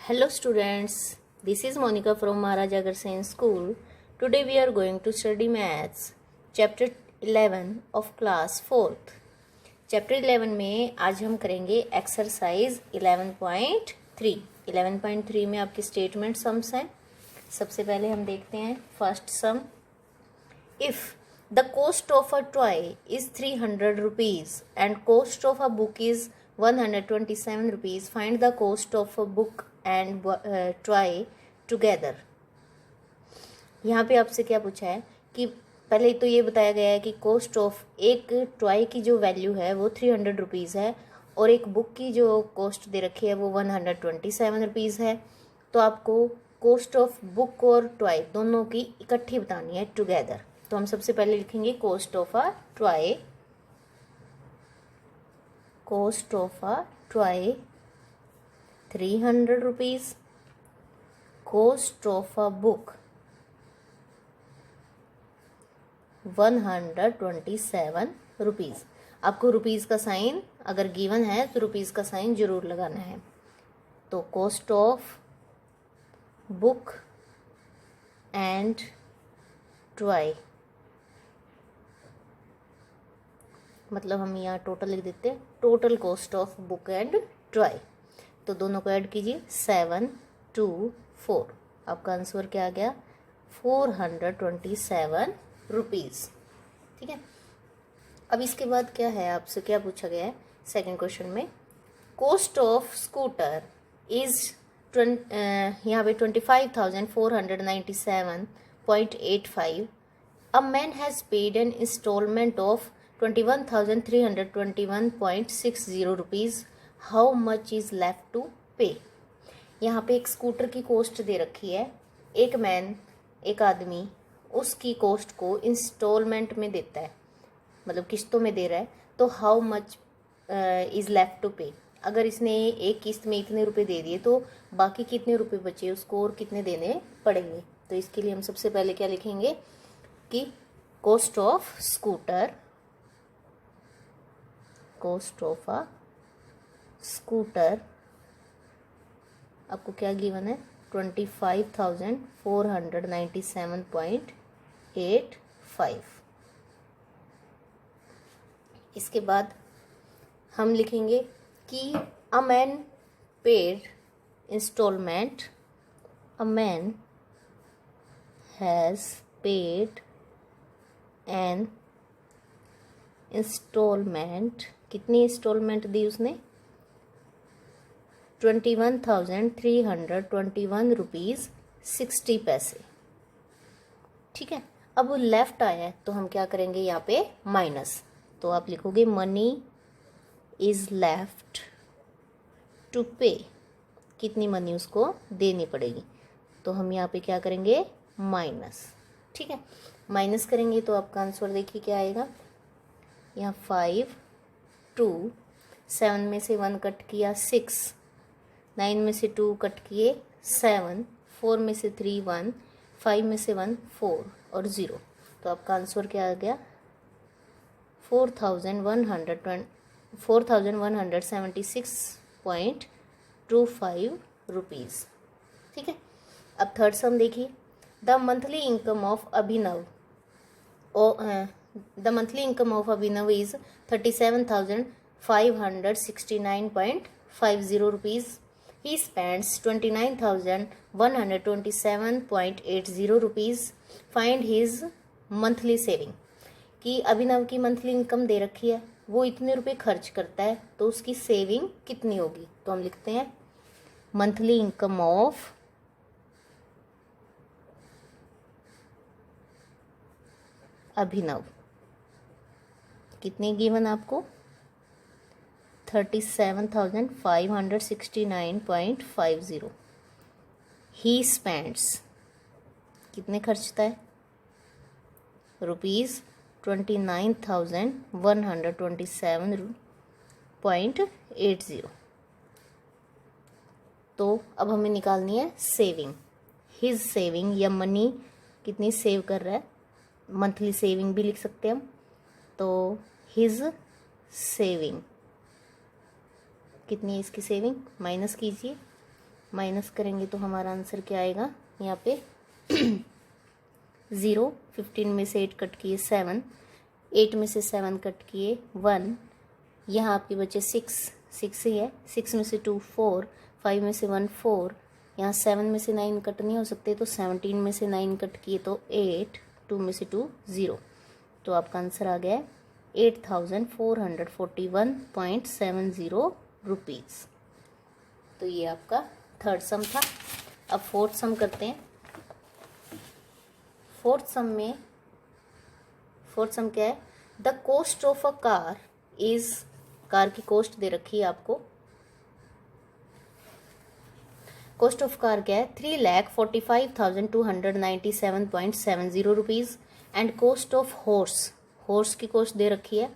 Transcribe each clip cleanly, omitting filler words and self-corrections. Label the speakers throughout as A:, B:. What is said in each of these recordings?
A: Hello students, this is Monica from Maharaj Agarsen School. Today we are going to study maths, chapter 11 of class 4th. Chapter 11 में आज हम करेंगे exercise 11.3. 11.3 में आपके statement sums हैं. सबसे पहले हम देखते हैं first sum. If the cost of a toy is 300 rupees and cost of a book is 127 rupees, find the cost of a book and toy together. यहाँ पे आपसे क्या पूछा है कि पहले तो ये बताया गया है कि कॉस्ट ऑफ एक टॉय की जो वैल्यू है वो 300 रुपीज़ है और एक बुक की जो कॉस्ट दे रखी है वो 127 रुपीज़ है. तो आपको कॉस्ट ऑफ बुक और टॉय दोनों की इकट्ठी बतानी है टुगेदर. तो हम सबसे पहले लिखेंगे cost of a toy. Cost of a toy 300 rupees. Cost of a book 127 rupees. आपको रुपीज़ का साइन अगर गिवन है तो रुपीज़ का साइन जरूर लगाना है. तो cost of book and toy, मतलब हम यहाँ टोटल लिख देते हैं. Total cost of book and toy. तो दोनों को ऐड कीजिए. 724. आपका आंसर क्या आ गया? 427 रुपीज़. ठीक है. अब इसके बाद क्या है, आपसे क्या पूछा गया है सेकंड क्वेश्चन में. कॉस्ट ऑफ स्कूटर इज यहाँ पे 25,497.85. A man has paid an instalment of 21,321.60 rupees. How much is left to pay. यहाँ पे एक स्कूटर की कॉस्ट दे रखी है. एक मैन, एक आदमी उसकी कॉस्ट को इंस्टॉलमेंट में देता है, मतलब किस्तों में दे रहा है. तो how much is left to pay. अगर इसने एक किस्त में इतने रुपए दे दिए तो बाकी कितने रुपए बचे उसको और कितने देने पड़ेंगे. तो इसके लिए हम सबसे पहले क्या लिखेंगे कि cost of scooter, cost of a scooter आपको क्या गिवन है 25,497.85. इसके बाद हम लिखेंगे कि a man paid instalment. A man has paid an instalment. कितनी इंस्टॉलमेंट दी उसने? 21,321 रुपीज़ 60 पैसे. ठीक है. अब वो लेफ्ट आया है तो हम क्या करेंगे यहाँ पे माइनस. तो आप लिखोगे मनी इज़ लेफ्ट टू पे. कितनी मनी उसको देनी पड़ेगी. तो हम यहाँ पे क्या करेंगे माइनस. ठीक है. माइनस करेंगे तो आपका आंसर देखिए क्या आएगा. यहाँ 5, 2, 7 में से 1 कट किया 6, 9 में से 2 कट किए 7, 4 में से 3 1, 5 में से 1 4 और 0. तो आपका आंसर क्या आ गया 4,176.25 रुपीज़. ठीक है. अब थर्ड सम देखिए. The monthly income of Abhinav is 37,569.50 rupees. He spends 29,127.80 rupees. Find his monthly saving. कि अभिनव की मंथली इनकम दे रखी है, वो इतने रुपए खर्च करता है तो उसकी सेविंग कितनी होगी. तो हम लिखते हैं मंथली इनकम ऑफ अभिनव. कितनी गिवन आपको 37,569.50. ही स्पेंड्स कितने खर्चता है रुपीज़ 29,127.80. तो अब हमें निकालनी है सेविंग. हिज सेविंग या मनी कितनी सेव कर रहा है, मंथली सेविंग भी लिख सकते हैं हम. तो हिज सेविंग कितनी है इसकी सेविंग माइनस कीजिए. माइनस करेंगे तो हमारा आंसर क्या आएगा यहाँ पे 0, 15 में से 8 कट किए 7, 8 में से 7 कट किए 1, यहाँ आपके बचे 6 ही है, 6 में से 2 4, 5 में से 1 4, यहाँ 7 में से 9 कट नहीं हो सकते तो 17 में से 9 कट किए तो 8, 2 में से 2 0, तो आपका आंसर आ गया है 8441.70 रुपीज़। तो ये आपका थर्ड सम था। अब फोर्थ सम करते हैं। फोर्थ सम क्या है, the cost of a car is, car की कॉस्ट दे रखी है आपको, कॉस्ट ऑफ कार क्या है 3,45,297.70 rupees and cost of horse की कॉस्ट दे रखी है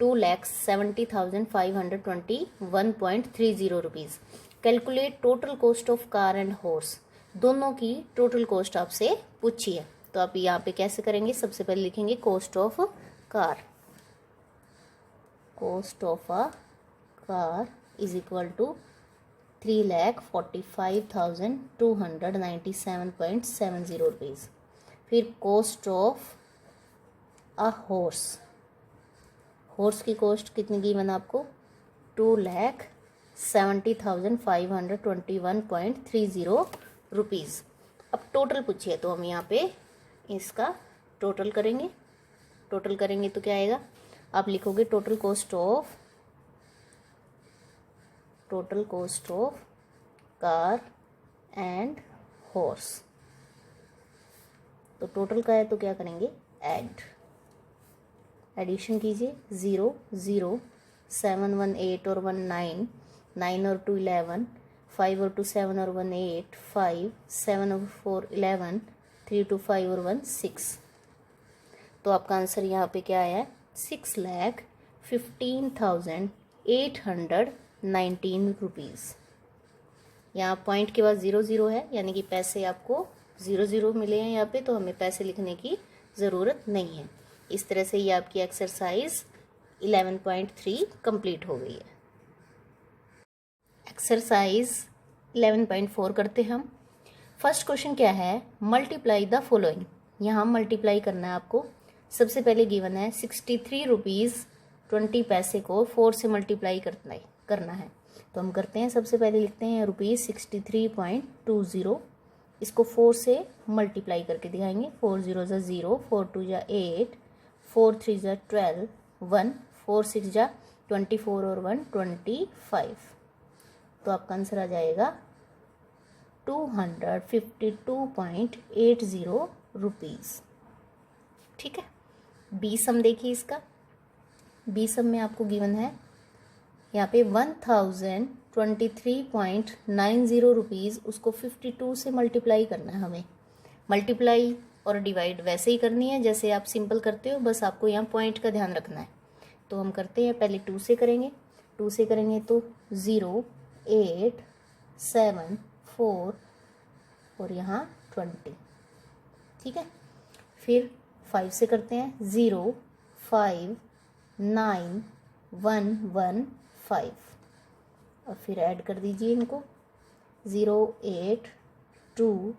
A: 2,70,521.30 rupees. Calculate total cost of car and horse, दोनों की टोटल कॉस्ट आपसे पूछी है। तो आप यहाँ पे कैसे करेंगे, सबसे पहले लिखेंगे cost of car, cost of a car is equal to 3,45,297.70 rupees. फिर कॉस्ट ऑफ अ हॉर्स की कॉस्ट कितनी गिवन आपको 2,70,521.30 रुपीज़। अब टोटल पूछिए तो हम यहाँ पे इसका टोटल करेंगे तो क्या आएगा, आप लिखोगे total cost of car and horse. तो टोटल का है तो क्या करेंगे, एडिशन कीजिए 0 0, 7 1 8 और 1 9, 9 और 2 11, 5 और 2 7 और 1 8, 5, 7 और 4 11, 3 2 5 और 1 6। तो आपका आंसर यहाँ पे क्या आया है 6,15,819 रुपीज़। यहाँ पॉइंट के बाद 0 0 है, यानी कि पैसे आपको 0 0 मिले हैं यहाँ पे, तो हमें पैसे लिखने की ज़रूरत नहीं है। इस तरह से ये आपकी एक्सरसाइज 11.3 कंप्लीट हो गई है। एक्सरसाइज 11.4 करते हैं हम। फर्स्ट क्वेश्चन क्या है, मल्टीप्लाई द फॉलोइंग। यहाँ मल्टीप्लाई करना है आपको। सबसे पहले गिवन है 63 रुपीज़ 20 पैसे को 4 से मल्टीप्लाई करना है। तो हम करते हैं, सबसे पहले लिखते हैं ₹63.20, इसको 4 से मल्टीप्लाई करके दिखाएंगे। 4 0 ज़ा 0, 4 2 ज़ा 8, 4 3 ज़ा 12, 1 4 6 ज़ा 24 और 1 25। तो आपका आंसर आ जाएगा 252.80 रुपीज़। ठीक है। बी सम देखिए इसका। बी सम में आपको गिवन है यहाँ पे 1023.90 रुपीज़, उसको 52 से मल्टीप्लाई करना है हमें। मल्टीप्लाई और डिवाइड वैसे ही करनी है जैसे आप सिंपल करते हो, बस आपको यहाँ पॉइंट का ध्यान रखना है। तो हम करते हैं, पहले 2 से करेंगे। 2 से करेंगे तो 0 8 7 4 और यहाँ 20। ठीक है। फिर 5 से करते हैं, 0 5 9 1 1 5 और फिर ऐड कर दीजिए इनको, 0 8 2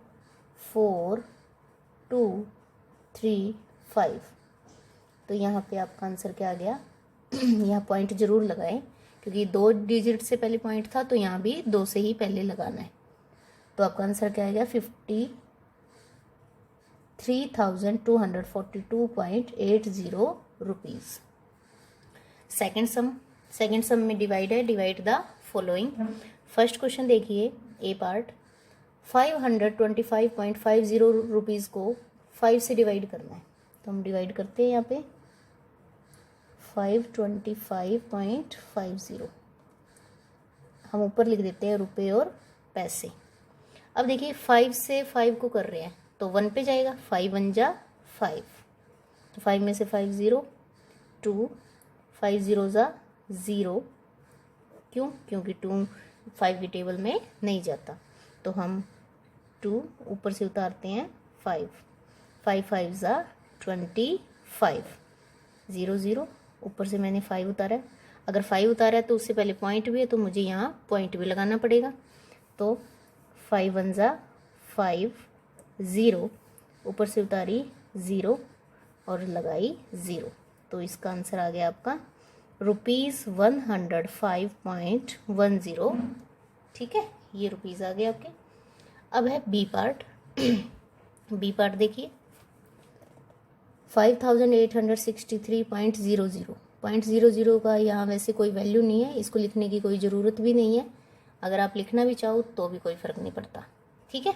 A: 4 2 3 5। तो यहाँ पे आपका आंसर क्या आ गया यहाँ पॉइंट जरूर लगाएं, क्योंकि 2 डिजिट से पहले पॉइंट था, तो यहाँ भी 2 से ही पहले लगाना है। तो आपका आंसर क्या आ गया 53,242.80 रुपीज़। सेकेंड सम में डिवाइड है, divide the following. First question देखिए, ए पार्ट, 525.50 रुपीज़ को 5 से डिवाइड करना है। तो हम डिवाइड करते हैं यहाँ पे 525.50, हम ऊपर लिख देते हैं रुपए और पैसे। अब देखिए 5 से 5 को कर रहे हैं तो 1 पे जाएगा, 5 1 जा 5, तो 5 में से 5 0 2, 5 0 जा 0। क्यों? क्योंकि 2 5 की टेबल में नहीं जाता, तो हम 2 ऊपर से उतारते हैं 5, 5 5 जा 25, 0 0 ऊपर से मैंने 5 उतारा है। अगर 5 उतारा है तो उससे पहले पॉइंट भी है, तो मुझे यहाँ पॉइंट भी लगाना पड़ेगा। तो 5 1 ज़ा 5, 0 ऊपर से उतारी 0 और लगाई 0, तो इसका आंसर आ गया आपका ₹105.10। ठीक है, ये रुपीज़ आ गए आपके। अब है बी पार्ट। बी पार्ट देखिए 5863.00। 0.00 का यहाँ वैसे कोई वैल्यू नहीं है, इसको लिखने की कोई ज़रूरत भी नहीं है। अगर आप लिखना भी चाहो तो भी कोई फ़र्क नहीं पड़ता, ठीक है,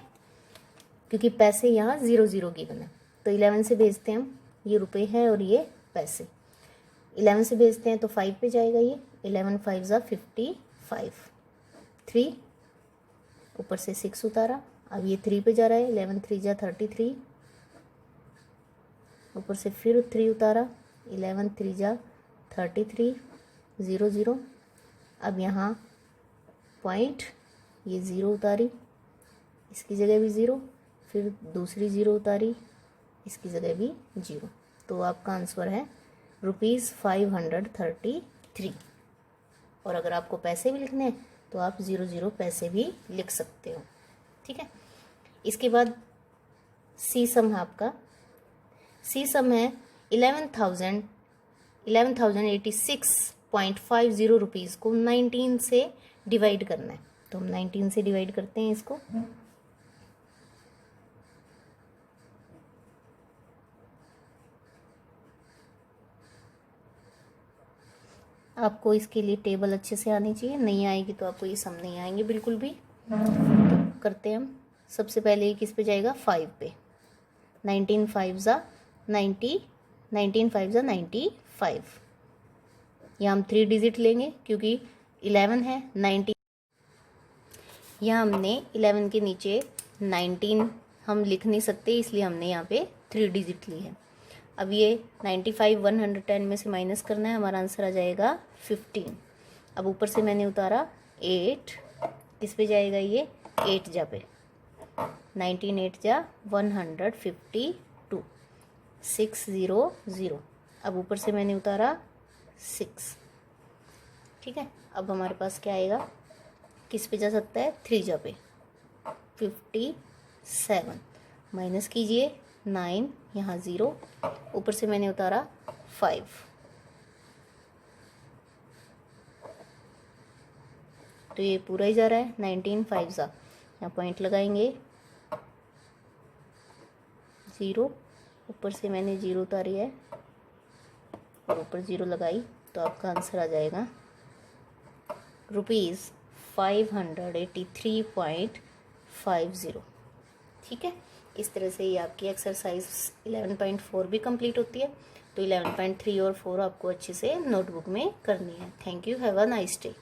A: क्योंकि पैसे यहाँ 0 गिवन है। तो 11 से भेजते हैं हम, ये रुपए है और ये पैसे। 11 से भेजते हैं तो 5 पे जाएगा ये, 11 5 ज़ा 55, 3 ऊपर से 6 उतारा, अब ये 3 पे जा रहा है, 11 3 ज़ा 33 ऊपर से फिर 3 उतारा, 11 3 ज़ा 33, 0 0। अब यहाँ पॉइंट, ये 0 उतारी, इसकी जगह भी 0, फिर दूसरी 0 उतारी, इसकी जगह भी 0। तो आपका आंसर है ₹533। और अगर आपको पैसे भी लिखने हैं तो आप 0 पैसे भी लिख सकते हो, ठीक है। इसके बाद सी सम है आपका। सी सम है 11,086.50 रुपीज़ को 19 से डिवाइड करना है। तो हम 19 से डिवाइड करते हैं इसको। आपको इसके लिए टेबल अच्छे से आनी चाहिए, नहीं आएगी तो आपको ये सम नहीं आएंगे बिल्कुल भी। तो करते हैं हम। सबसे पहले ये किस पे जाएगा, 5 पे। 19 5 ज़ा 90, 19 5 ज़ा 95। यहाँ हम 3 डिजिट लेंगे क्योंकि 11 है, 90 यहाँ हमने 11 के नीचे 19 हम लिख नहीं सकते, इसलिए हमने यहाँ पे 3 डिजिट ली है। अब ये 95 110 में से माइनस करना है, हमारा आंसर आ जाएगा 15। अब ऊपर से मैंने उतारा 8, किस पे जाएगा ये, 8 जा पे, 19 8 जा 152, 6 0 0। अब ऊपर से मैंने उतारा 6, ठीक है। अब हमारे पास क्या आएगा, किस पे जा सकता है, 3 जा पे, 57, माइनस कीजिए 9, यहाँ 0, ऊपर से मैंने उतारा 5, तो ये पूरा ही जा रहा है। 19 5 ज़ा, यहाँ पॉइंट लगाएंगे 0, ऊपर से मैंने 0 उतारी है और ऊपर 0 लगाई, तो आपका आंसर आ जाएगा ₹583.50। ठीक है, इस तरह से ये आपकी एक्सरसाइज 11.4 भी कंप्लीट होती है। तो 11.3 और 4 आपको अच्छे से नोटबुक में करनी है। Thank you, have a nice day.